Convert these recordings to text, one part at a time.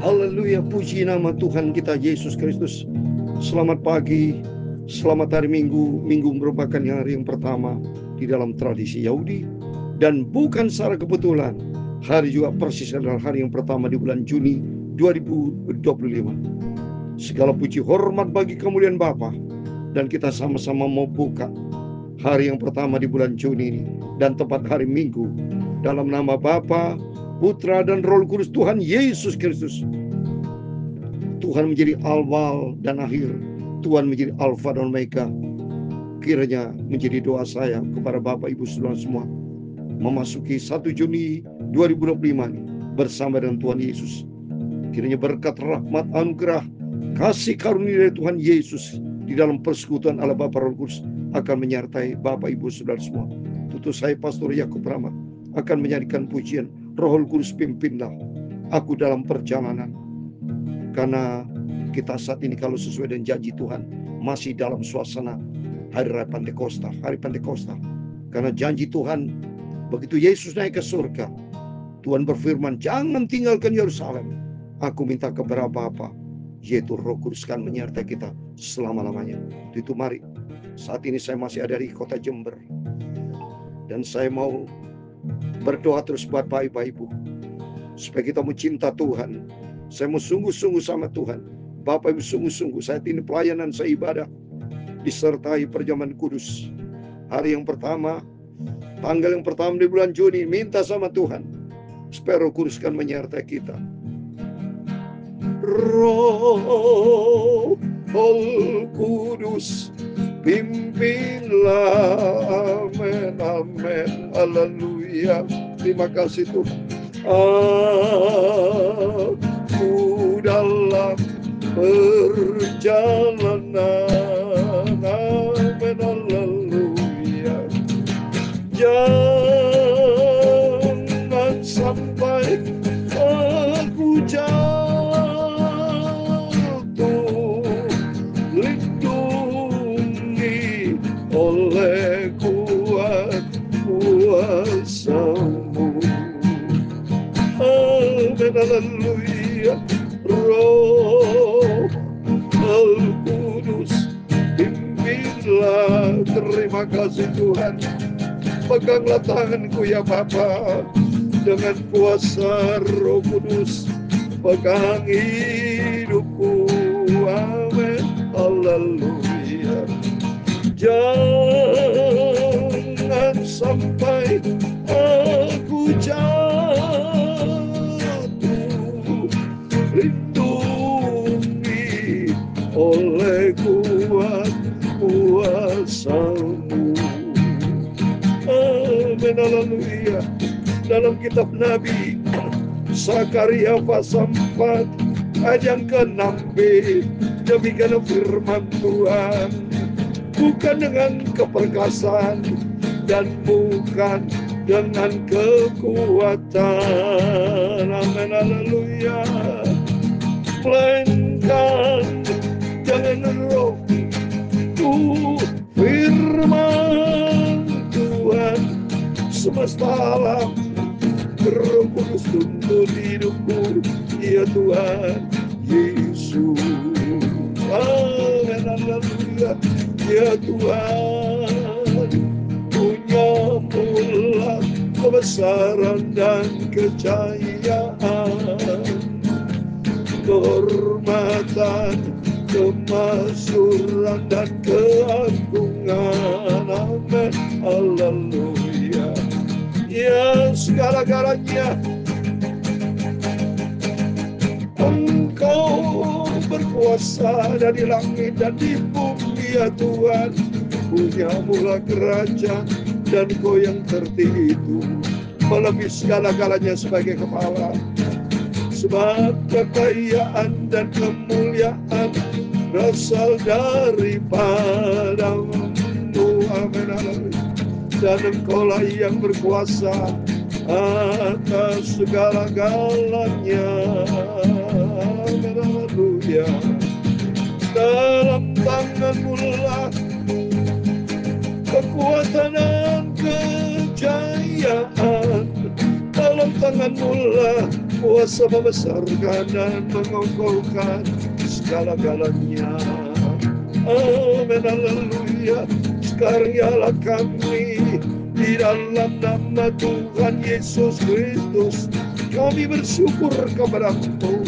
Haleluya, puji nama Tuhan kita Yesus Kristus. Selamat pagi, selamat hari Minggu. Minggu merupakan hari yang pertama di dalam tradisi Yahudi, dan bukan secara kebetulan hari juga persis adalah hari yang pertama di bulan Juni 2025. Segala puji hormat bagi kemuliaan Bapa, dan kita sama-sama mau buka hari yang pertama di bulan Juni ini, dan tepat hari Minggu, dalam nama Bapa, Putra dan Roh Kudus, Tuhan Yesus Kristus. Tuhan menjadi awal dan akhir, Tuhan menjadi Alfa dan Omega. Kiranya menjadi doa saya kepada Bapak Ibu Saudara semua, memasuki 1 Juni 2025 ini bersama dengan Tuhan Yesus. Kiranya berkat, rahmat, anugerah, kasih karunia dari Tuhan Yesus di dalam persekutuan Allah Bapa Roh Kudus akan menyertai Bapak Ibu Saudara semua. Tutup saya Pastor Yakub Rahmat akan menyanyikan pujian Roh Kudus pimpinlah aku dalam perjalanan. Karena kita saat ini kalau sesuai dengan janji Tuhan masih dalam suasana hari raya Pentakosta, hari Pentakosta. Karena janji Tuhan begitu Yesus naik ke surga, Tuhan berfirman, jangan tinggalkan Yerusalem. Aku minta kepada Bapa, yaitu Roh Kudus kan menyertai kita selama-lamanya. Itu mari, saat ini saya masih ada di kota Jember, dan saya mau berdoa terus buat Bapak Ibu, supaya kita mau cinta Tuhan. Saya mau sungguh-sungguh sama Tuhan. Bapak Ibu sungguh-sungguh, saat ini pelayanan saya ibadah disertai perjamuan kudus. Hari yang pertama, tanggal yang pertama di bulan Juni, minta sama Tuhan supaya Roh Kudus kan menyertai kita. Roh Kudus pimpinlah, amin, amin, haleluya. Terima kasih Tuhan. Aku dalam perjalanan, amin, haleluya. Jangan sampai aku jatuh, lindungi oleh kuat kuasa-Mu. Amin, haleluya. Roh Al-Kudus pimpinlah. Terima kasih Tuhan. Peganglah tanganku ya Bapa, dengan kuasa Roh Kudus pegang hidupku. Amin, haleluya. Jangan sampai aku jatuh, lindungi oleh kuat kuasa-Mu. Amin, haleluya. Dalam kitab Nabi Zakaria pasal 4 ayat yang ke-6b, demikian firman Tuhan, bukan dengan keperkasaan dan bukan dengan kekuatan, amin, haleluya, melainkan dengan roh. Firman Tuhan semesta alam, Roh Kudus tuntun hidupku, ya Tuhan Yesus. Amin, haleluya. Ya Tuhan, punyamulah kebesaran dan kejayaan, kehormatan, kemasyhuran dan keagungan. Amin, haleluya. Ya segala-galanya Engkau berkuasa dari langit dan di bumi, ya Tuhan. Punyamulah kerajaan dan Kau yang tertinggi itu melebihi segala-galanya sebagai kepala. Sebab kekayaan dan kemuliaan berasal daripada-Mu. Amin, haleluya. Dan Engkaulah yang berkuasa atas segala-galanya. Amin, haleluya. Dalam tangan-Mu lah kekuatan dan kejayaan, dalam tangan-Mu lah kuasa membesarkan dan mengokohkan segala-galanya. Amin, haleluya. Sekarang ialah kami di dalam nama Tuhan Yesus Kristus, kami bersyukur kepada-Mu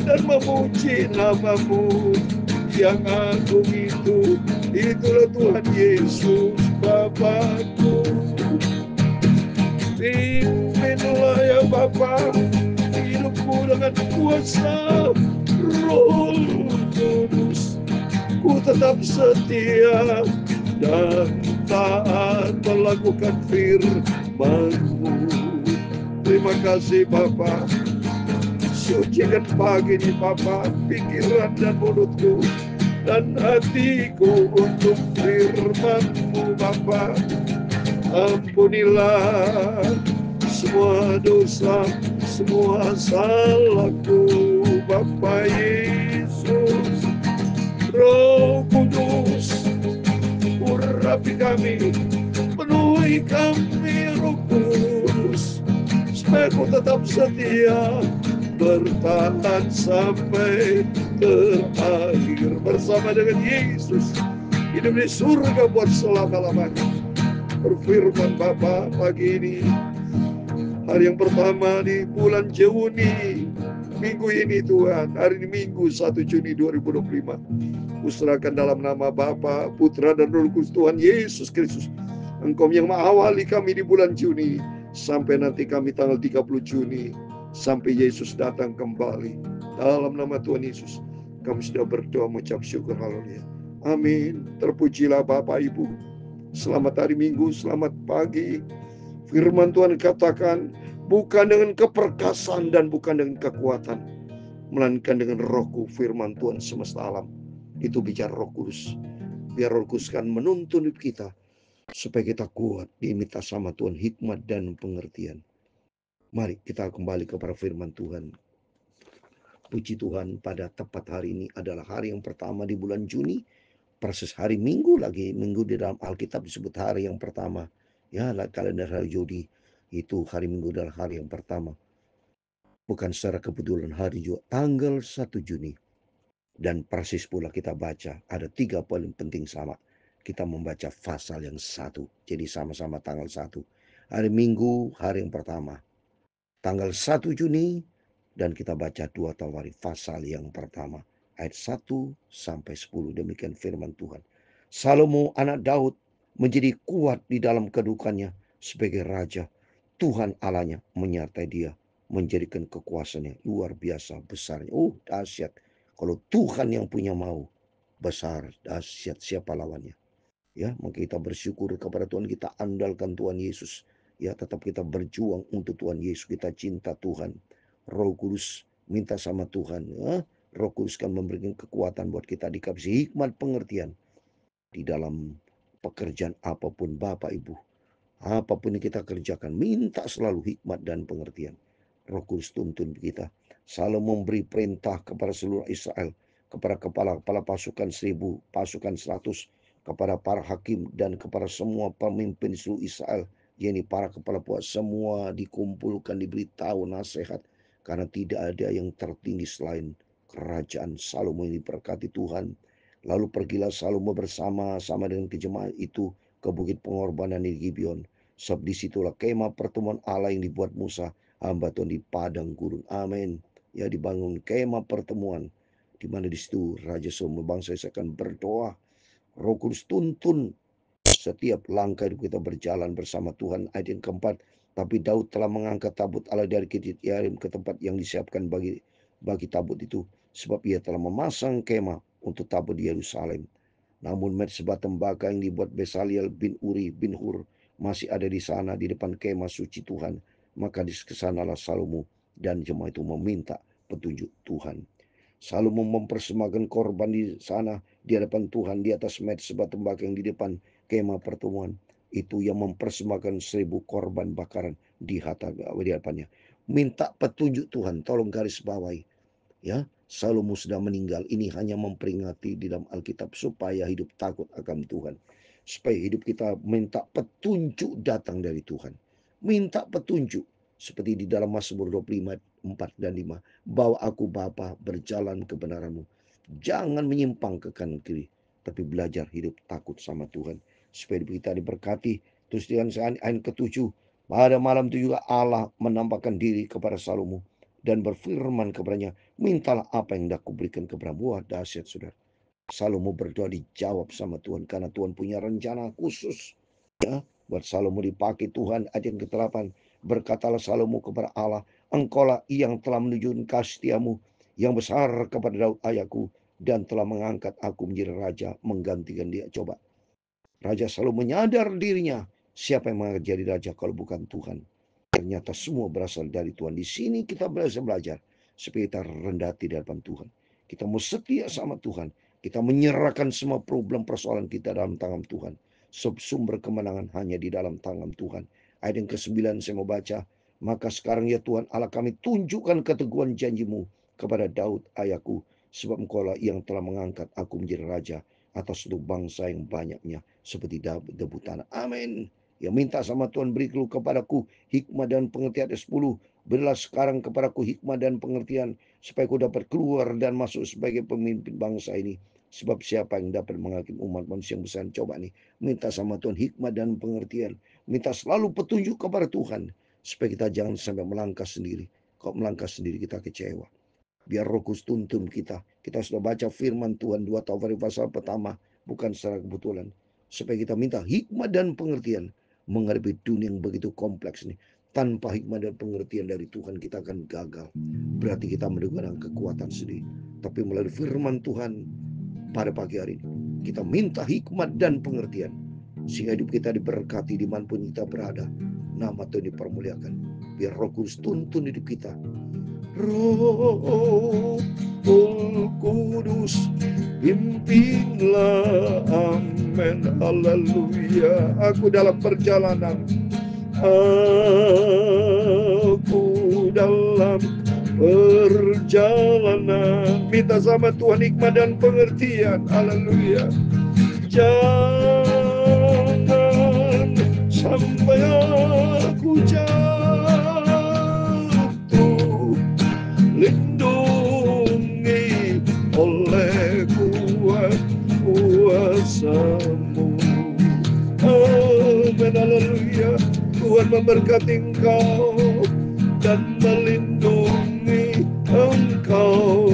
dan memuji nama-Mu yang agung itu. Itulah Tuhan Yesus Bapakku. Pimpinlah ya Bapa hidupku dengan kuasa Roh Kudus. Ku tetap setia dan taat melakukan firman-Mu. Terima kasih Bapa. Sucikan pagi ini Bapa pikiran dan mulutku dan hatiku untuk firman-Mu Bapa. Ampunilah semua dosa, semua salahku Bapa Yesus. Roh Kudus, urapi kami, penuhi kami Roh Kudus, supaya ku tetap setia bertahan sampai terakhir bersama dengan Yesus, hidup di surga buat selama-lamanya. Berfirman Bapa pagi ini, hari yang pertama di bulan Juni, minggu ini Tuhan, hari ini Minggu 1 Juni 2025. Kuserahkan dalam nama Bapa, Putra dan Roh Kudus Tuhan Yesus Kristus. Engkau yang mengawali kami di bulan Juni sampai nanti kami tanggal 30 Juni sampai Yesus datang kembali. Dalam nama Tuhan Yesus kami sudah berdoa mengucap syukur, haleluya. Amin. Terpujilah Bapak Ibu. Selamat hari Minggu, selamat pagi. Firman Tuhan katakan, bukan dengan keperkasaan dan bukan dengan kekuatan, melainkan dengan Rohku, firman Tuhan semesta alam. Itu bicara Roh Kudus. Biar Roh Kudus kan menuntun hidup kita supaya kita kuat diminta sama Tuhan hikmat dan pengertian. Mari kita kembali kepada firman Tuhan. Puji Tuhan, pada tepat hari ini adalah hari yang pertama di bulan Juni. Persis hari Minggu lagi. Minggu di dalam Alkitab disebut hari yang pertama. Ya, kalender hari Yahudi itu hari Minggu adalah hari yang pertama. Bukan secara kebetulan hari juga tanggal 1 Juni. Dan persis pula kita baca ada 3 poin penting sama. Kita membaca pasal yang 1. Jadi sama-sama tanggal 1. Hari Minggu, hari yang pertama. Tanggal 1 Juni. Dan kita baca 2 tawari pasal yang pertama. Ayat 1 sampai 10. Demikian firman Tuhan. Salomo anak Daud menjadi kuat di dalam kedudukannya sebagai raja. Tuhan Allahnya menyertai dia. Menjadikan kekuasaannya luar biasa besarnya. Oh, dahsyat. Kalau Tuhan yang punya mau, besar, dahsyat, siapa lawannya? Ya, maka kita bersyukur kepada Tuhan, kita andalkan Tuhan Yesus. Ya, tetap kita berjuang untuk Tuhan Yesus, kita cinta Tuhan. Roh Kudus minta sama Tuhan. Ya, Roh Kudus kan memberikan kekuatan buat kita, dikasih hikmat pengertian di dalam pekerjaan apapun Bapak Ibu. Apapun yang kita kerjakan, minta selalu hikmat dan pengertian. Roh Kudus tuntun kita. Salomo memberi perintah kepada seluruh Israel, kepada kepala-kepala pasukan 1000, pasukan 100, kepada para hakim dan kepada semua pemimpin seluruh Israel, yakni para kepala puak, semua dikumpulkan, diberitahu nasihat, karena tidak ada yang tertinggi selain kerajaan. Salomo ini diberkati Tuhan. Lalu pergilah Salomo bersama-sama dengan kejemaah itu ke bukit pengorbanan di Gibeon. Sebab disitulah kemah pertemuan Allah yang dibuat Musa hamba Tuhan di padang gurun. Amin. Ya, dibangun kemah pertemuan, di mana di situ Raja Salomo bangsa akan berdoa. Roh Kudus tuntun setiap langkah hidup kita berjalan bersama Tuhan. Ayat yang keempat, tapi Daud telah mengangkat tabut Allah dari Kirjat Yearim ke tempat yang disiapkan bagi tabut itu, sebab ia telah memasang kemah untuk tabut di Yerusalem. Namun mezbah tembakau yang dibuat Besaliel bin Uri bin Hur masih ada di sana di depan kemah suci Tuhan. Maka di kesanalah Salomo dan jemaah itu meminta petunjuk Tuhan. Salomo mempersembahkan korban di sana di hadapan Tuhan di atas mezbah tembakau yang di depan kemah pertemuan. Itu yang mempersembahkan 1000 korban bakaran di hadapannya. Minta petunjuk Tuhan, tolong garis bawahi. Ya, Salomo sudah meninggal. Ini hanya memperingati di dalam Alkitab supaya hidup takut akan Tuhan. Supaya hidup kita minta petunjuk datang dari Tuhan. Minta petunjuk. Seperti di dalam Mazmur 25 4 dan 5. Bawa aku Bapa berjalan kebenaran-Mu. Jangan menyimpang ke kanan kiri, tapi belajar hidup takut sama Tuhan. Supaya kita diberkati. Terus dengan ayat ke-7, pada malam itu juga Allah menampakkan diri kepada Salomo dan berfirman kepadanya, mintalah apa yang hendak kuberikan kepadamu. Wah, dahsyat saudara. Salomo berdoa dijawab sama Tuhan karena Tuhan punya rencana khusus ya buat Salomo dipakai Tuhan. Ayat yang ke-8, berkatalah Salomo kepada Allah, engkaulah yang telah menunjukkan kasih setiamu yang besar kepada Daud ayahku dan telah mengangkat aku menjadi raja menggantikan dia. Coba, Raja Salomo menyadar dirinya, siapa yang mengangkat jadi raja kalau bukan Tuhan? Ternyata semua berasal dari Tuhan. Di sini kita belajar supaya kita rendah hati di hadapan Tuhan. Kita mau setia sama Tuhan. Kita menyerahkan semua problem persoalan kita dalam tangan Tuhan. Sumber kemenangan hanya di dalam tangan Tuhan. Ayat yang ke-9 saya mau baca. Maka sekarang ya Tuhan Allah kami, tunjukkan keteguhan janjimu kepada Daud ayahku, sebab engkaulah yang telah mengangkat aku menjadi raja atas seluruh bangsa yang banyaknya seperti debu tanah. Amin. Ya, minta sama Tuhan, berilah kepadaku hikmah dan pengertian. 10. Berilah sekarang kepadaku hikmah dan pengertian, supaya aku dapat keluar dan masuk sebagai pemimpin bangsa ini. Sebab siapa yang dapat menghakimi umat manusia yang besar? Coba nih, minta sama Tuhan hikmah dan pengertian. Minta selalu petunjuk kepada Tuhan, supaya kita jangan sampai melangkah sendiri. Kalau melangkah sendiri kita kecewa. Biar Roh Kudus tuntun kita. Kita sudah baca firman Tuhan 2 Tawarik pasal pertama, bukan secara kebetulan. Supaya kita minta hikmah dan pengertian menghadapi dunia yang begitu kompleks ini. Tanpa hikmah dan pengertian dari Tuhan kita akan gagal. Berarti kita menggunakan kekuatan sendiri. Tapi melalui firman Tuhan pada pagi hari ini, kita minta hikmat dan pengertian, sehingga hidup kita diberkati dimanapun kita berada. Nama Tuhan dipermuliakan. Biar Roh Kudus tuntun hidup kita. Roh Kudus pimpinlah, amin, haleluya. Aku dalam perjalanan, aku dalam perjalanan, minta sama Tuhan hikmah dan pengertian, haleluya. Jangan sampai aku jatuh, lindungi oleh kuasa-Mu. Amin, haleluya. Tuhan memberkati engkau dan melindungi engkau.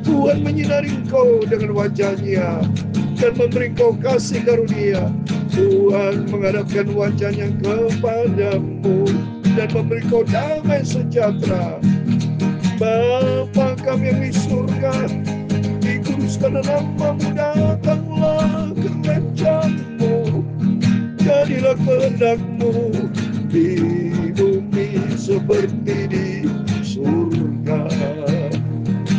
Tuhan menyinari engkau dengan wajah-Nya dan memberi engkau kasih karunia. Tuhan menghadapkan wajah-Nya kepadamu dan memberi engkau damai sejahtera. Bapa kami yang di surga, dikuduskan nama-Mu, datanglah kerajaan-Mu, jadilah kehendak-Mu di bumi seperti di surga.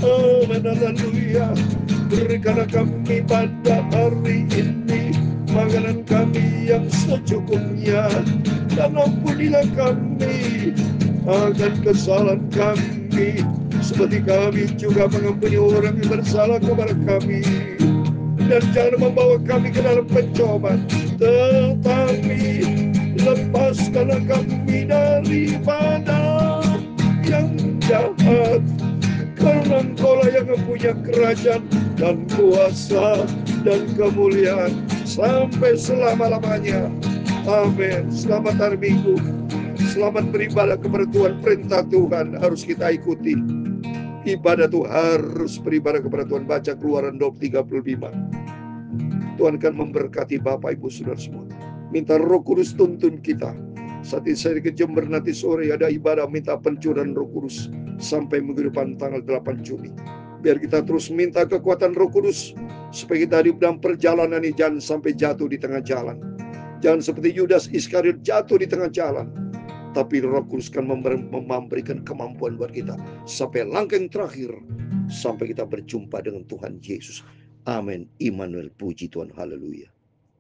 Amin, haleluya. Berikanlah kami pada hari ini makanan kami yang secukupnya, dan ampunilah kami akan kesalahan kami, seperti kami juga mengampuni orang yang bersalah kepada kami. Dan jangan membawa kami ke dalam pencobaan, tetapi lepaskanlah kami daripada yang jahat. Karena Engkaulah yang mempunyai kerajaan dan kuasa dan kemuliaan sampai selama-lamanya. Amin. Selamat hari Minggu. Selamat beribadah kepada Tuhan. Perintah Tuhan harus kita ikuti. Ibadah itu harus beribadah kepada Tuhan. Baca Keluaran 35. Tuhan akan memberkati Bapak Ibu Saudara semua. Minta Roh Kudus tuntun kita. Saat ini saya ke Jember, nanti sore ada ibadah minta pencurahan Roh Kudus sampai minggu depan tanggal 8 Juni. Biar kita terus minta kekuatan Roh Kudus supaya kita hidup dalam perjalanan ini jangan sampai jatuh di tengah jalan. Jangan seperti Yudas Iskariot jatuh di tengah jalan. Tapi Roh Kudus kan memberikan kemampuan buat kita sampai langkah yang terakhir, sampai kita berjumpa dengan Tuhan Yesus. Amin. Immanuel, puji Tuhan, haleluya.